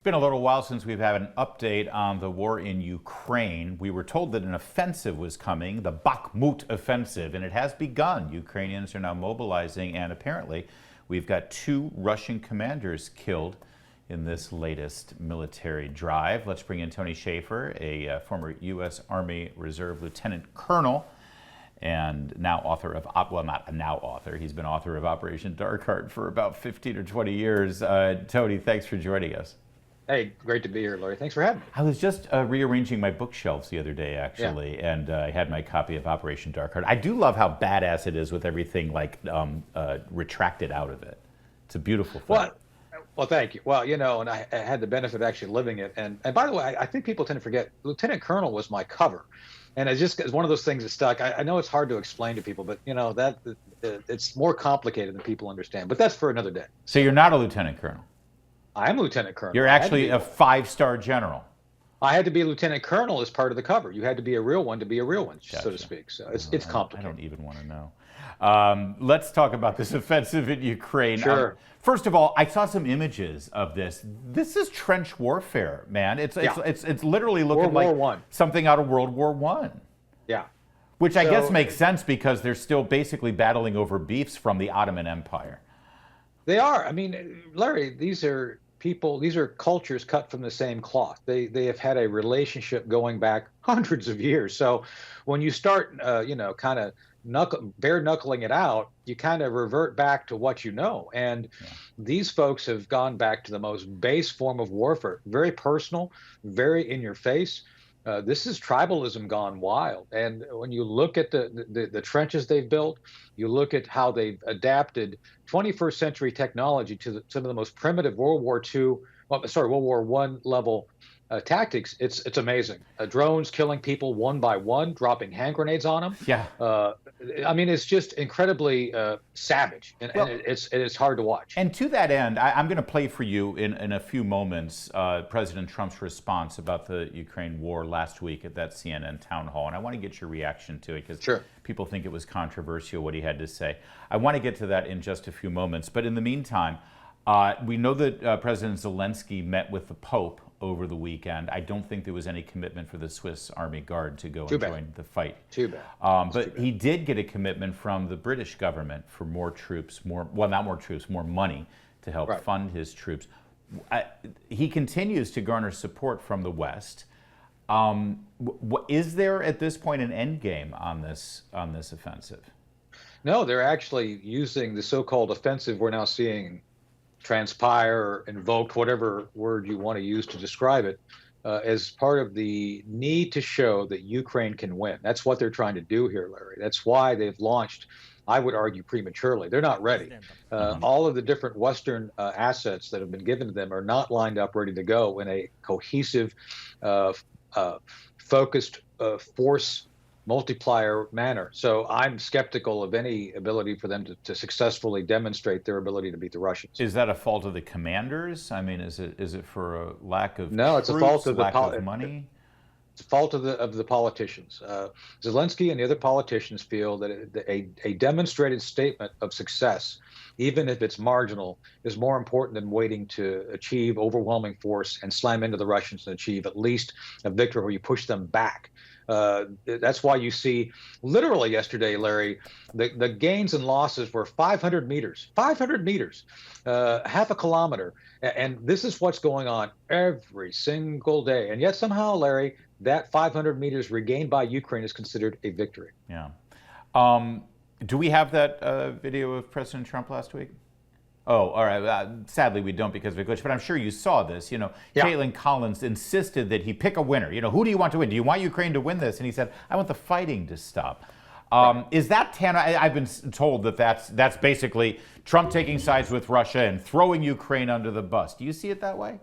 It's been a little while since we've had an update on the war in Ukraine. We were told that an offensive was coming, the Bakhmut offensive, and it has begun. Ukrainians are now mobilizing, and apparently we've got 2 Russian commanders killed in this latest military drive. Let's bring in Tony Shaffer, a former U.S. Army Reserve Lieutenant Colonel and now author of, well, not now author, he's been author of Operation Dark Heart for about 15 or 20 years. Tony, thanks for joining us. Hey, great to be here, Larry. Thanks for having me. I was just rearranging my bookshelves the other day, actually, and I had my copy of Operation Dark Heart. I do love how badass it is with everything like retracted out of it. It's a beautiful thing. Well, thank you. Well, and I had the benefit of actually living it. And by the way, I think people tend to forget Lieutenant Colonel was my cover, and it's one of those things that stuck. I know it's hard to explain to people, but that it's more complicated than people understand. But that's for another day. So you're not a Lieutenant Colonel. I'm Lieutenant Colonel. You're actually a 5-star general. I had to be a Lieutenant Colonel as part of the cover. You had to be a real one to be a real one, Gotcha. so to speak. So it's complicated. I don't even want to know. Let's talk about this offensive in Ukraine. Sure. First of all, I saw some images of this. This is trench warfare, man. It's literally looking like something out of World War I. Yeah. Which I guess makes sense because they're still basically battling over beefs from the Ottoman Empire. They are. I mean, Larry, these are people, these are cultures cut from the same cloth. They have had a relationship going back hundreds of years. So when you start, kind of bare knuckling it out, you kind of revert back to what you know. And these folks have gone back to the most base form of warfare, very personal, very in your face. This is tribalism gone wild. And when you look at the trenches they've built, you look at how they've adapted 21st century technology to some of the most primitive World War I level tactics. It's amazing. Drones killing people one by one, dropping hand grenades on them. Yeah. I mean, it's just incredibly savage, and it's hard to watch. And to that end, I'm going to play for you in a few moments President Trump's response about the Ukraine war last week at that CNN town hall, and I want to get your reaction to it because people think it was controversial what he had to say. I want to get to that in just a few moments, but in the meantime, we know that President Zelensky met with the Pope over the weekend. I don't think there was any commitment for the Swiss Army Guard to go and join the fight. Too bad. But he did get a commitment from the British government for more troops, more money to help fund his troops. He continues to garner support from the West. Is there at this point an end game on this offensive? No, they're actually using the so-called offensive we're now seeing transpire, invoke, whatever word you want to use to describe it, as part of the need to show that Ukraine can win. That's what they're trying to do here, Larry. That's why they've launched, I would argue, prematurely. They're not ready. All of the different Western assets that have been given to them are not lined up ready to go in a cohesive, focused force multiplier manner. So I'm skeptical of any ability for them to successfully demonstrate their ability to beat the Russians. Is that a fault of the commanders? I mean, is it for a lack of it's a fault of lack of money? It's a fault of the politicians. Zelensky and the other politicians feel that a demonstrated statement of success, even if it's marginal, is more important than waiting to achieve overwhelming force and slam into the Russians and achieve at least a victory where you push them back. That's why you see, literally yesterday, Larry, the gains and losses were 500 meters, half a kilometer. And this is what's going on every single day. And yet somehow, Larry, that 500 meters regained by Ukraine is considered a victory. Yeah. Do we have that video of President Trump last week? Oh, all right. Sadly, we don't because of a glitch, but I'm sure you saw this. Caitlin Collins insisted that he pick a winner. Who do you want to win? Do you want Ukraine to win this? And he said, I want the fighting to stop. Is that I've been told that that's basically Trump taking sides with Russia and throwing Ukraine under the bus. Do you see it that way?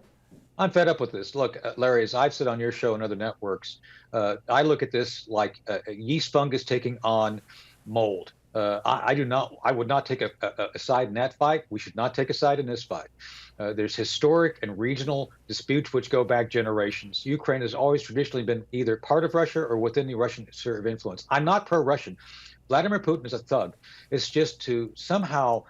I'm fed up with this. Look, Larry, as I've said on your show and other networks, I look at this like a yeast fungus taking on mold. I would not take a side in that fight. We should not take a side in this fight. There's historic and regional disputes which go back generations. Ukraine has always traditionally been either part of Russia or within the Russian sphere of influence. I'm not pro-Russian, Vladimir Putin is a thug. It's just to somehow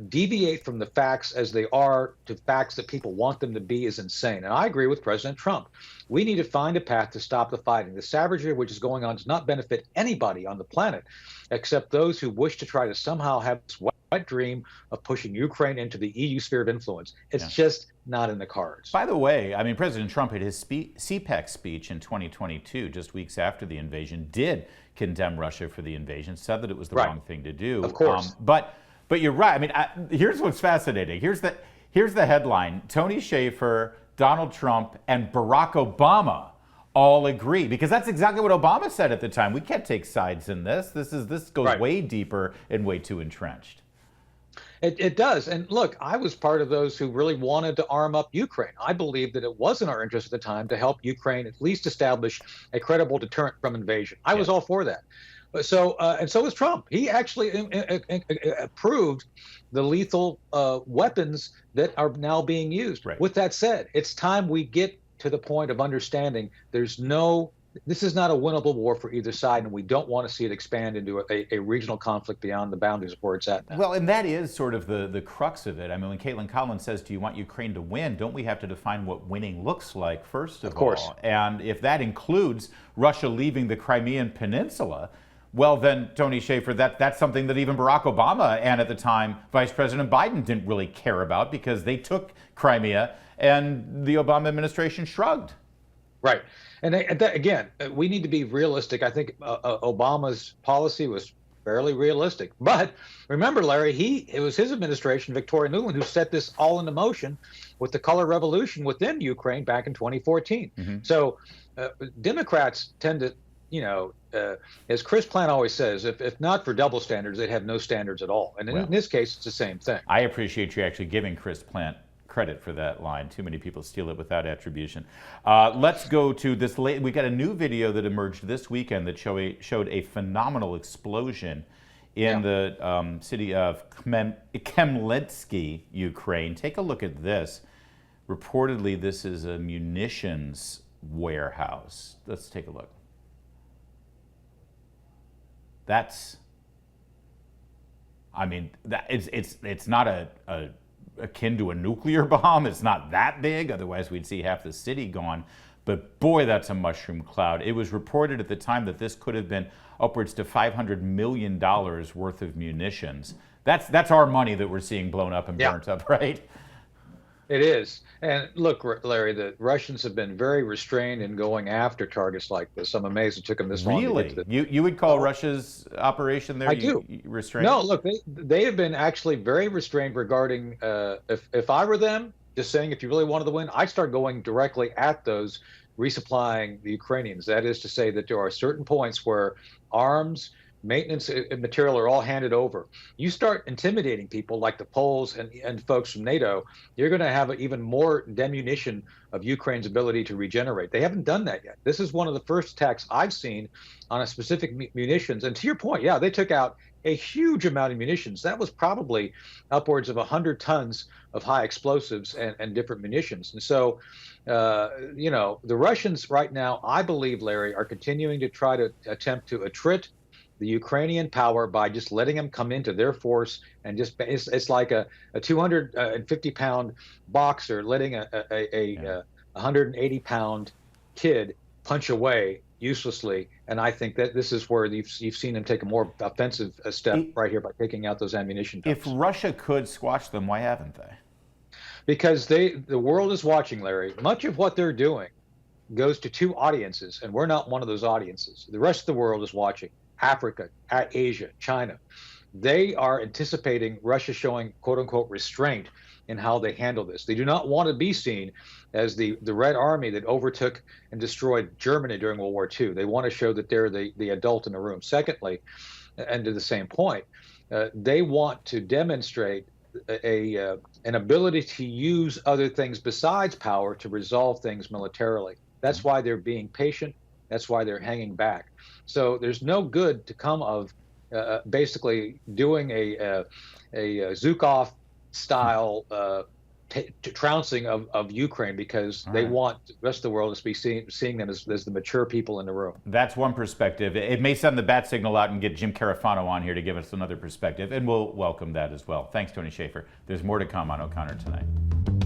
deviate from the facts as they are to facts that people want them to be is insane. And I agree with President Trump. We need to find a path to stop the fighting. The savagery which is going on does not benefit anybody on the planet except those who wish to try to somehow have this wet dream of pushing Ukraine into the EU sphere of influence. It's just not in the cards. By the way, I mean, President Trump at his CPAC speech in 2022, just weeks after the invasion, did condemn Russia for the invasion, said that it was the wrong thing to do. Of course. But you're right. I mean, here's what's fascinating. Here's the headline. Tony Shaffer, Donald Trump, and Barack Obama all agree, because that's exactly what Obama said at the time. We can't take sides in this. This goes way deeper and way too entrenched. It does. And look, I was part of those who really wanted to arm up Ukraine. I believed that it was in our interest at the time to help Ukraine at least establish a credible deterrent from invasion. I was all for that. So and so was Trump. He actually approved the lethal weapons that are now being used. With that said, it's time we get to the point of understanding this is not a winnable war for either side, and we don't want to see it expand into a regional conflict beyond the boundaries of where it's at now. Well, and that is sort of the crux of it. I mean, when Caitlin Collins says, do you want Ukraine to win, don't we have to define what winning looks like, first of all? And if that includes Russia leaving the Crimean Peninsula, well, then, Tony Shaffer, that's something that even Barack Obama and at the time Vice President Biden didn't really care about, because they took Crimea and the Obama administration shrugged. Right. And again, we need to be realistic. I think Obama's policy was fairly realistic. But remember, Larry, it was his administration, Victoria Nuland, who set this all into motion with the color revolution within Ukraine back in 2014. So Democrats tend to, as Chris Plant always says, if not for double standards, they'd have no standards at all. And in this case, it's the same thing. I appreciate you actually giving Chris Plant credit for that line. Too many people steal it without attribution. Let's go to this. We got a new video that emerged this weekend that showed a phenomenal explosion in the city of Khmelnytskyi, Ukraine. Take a look at this. Reportedly, this is a munitions warehouse. Let's take a look. I mean, it's not akin to a nuclear bomb. It's not that big, otherwise we'd see half the city gone. But boy, that's a mushroom cloud. It was reported at the time that this could have been upwards to $500 million worth of munitions. That's our money that we're seeing blown up and burnt up, right? It is. And look, Larry, the Russians have been very restrained in going after targets like this. I'm amazed it took them this long to get to this. You would call Russia's operation there restrained? No, look, they have been actually very restrained regarding, if I were them, just saying if you really wanted to win, I'd start going directly at those resupplying the Ukrainians. That is to say that there are certain points where arms, maintenance and material are all handed over. You start intimidating people like the Poles and folks from NATO, you're going to have even more diminution of Ukraine's ability to regenerate. They haven't done that yet. This is one of the first attacks I've seen on a specific munitions. And to your point, they took out a huge amount of munitions. That was probably upwards of 100 tons of high explosives and different munitions. And so, the Russians right now, I believe, Larry, are continuing to try to attempt to attrit the Ukrainian power by just letting them come into their force and it's like a 250-pound boxer letting a 180-pound kid punch away uselessly. And I think that this is where you've seen them take a more offensive step right here by taking out those ammunition dumps. If Russia could squash them, why haven't they? Because the world is watching, Larry. Much of what they're doing goes to two audiences, and we're not one of those audiences. The rest of the world is watching. Africa, Asia, China. They are anticipating Russia showing quote unquote restraint in how they handle this. They do not want to be seen as the Red Army that overtook and destroyed Germany during World War II. They want to show that they're the adult in the room. Secondly, and to the same point, they want to demonstrate an ability to use other things besides power to resolve things militarily. That's why they're being patient. That's why they're hanging back. So there's no good to come of basically doing a Zhukov style trouncing of Ukraine, because they want the rest of the world to be seeing them as the mature people in the room. That's one perspective. It may send the bat signal out and get Jim Carafano on here to give us another perspective, and we'll welcome that as well. Thanks, Tony Shaffer. There's more to come on O'Connor Tonight.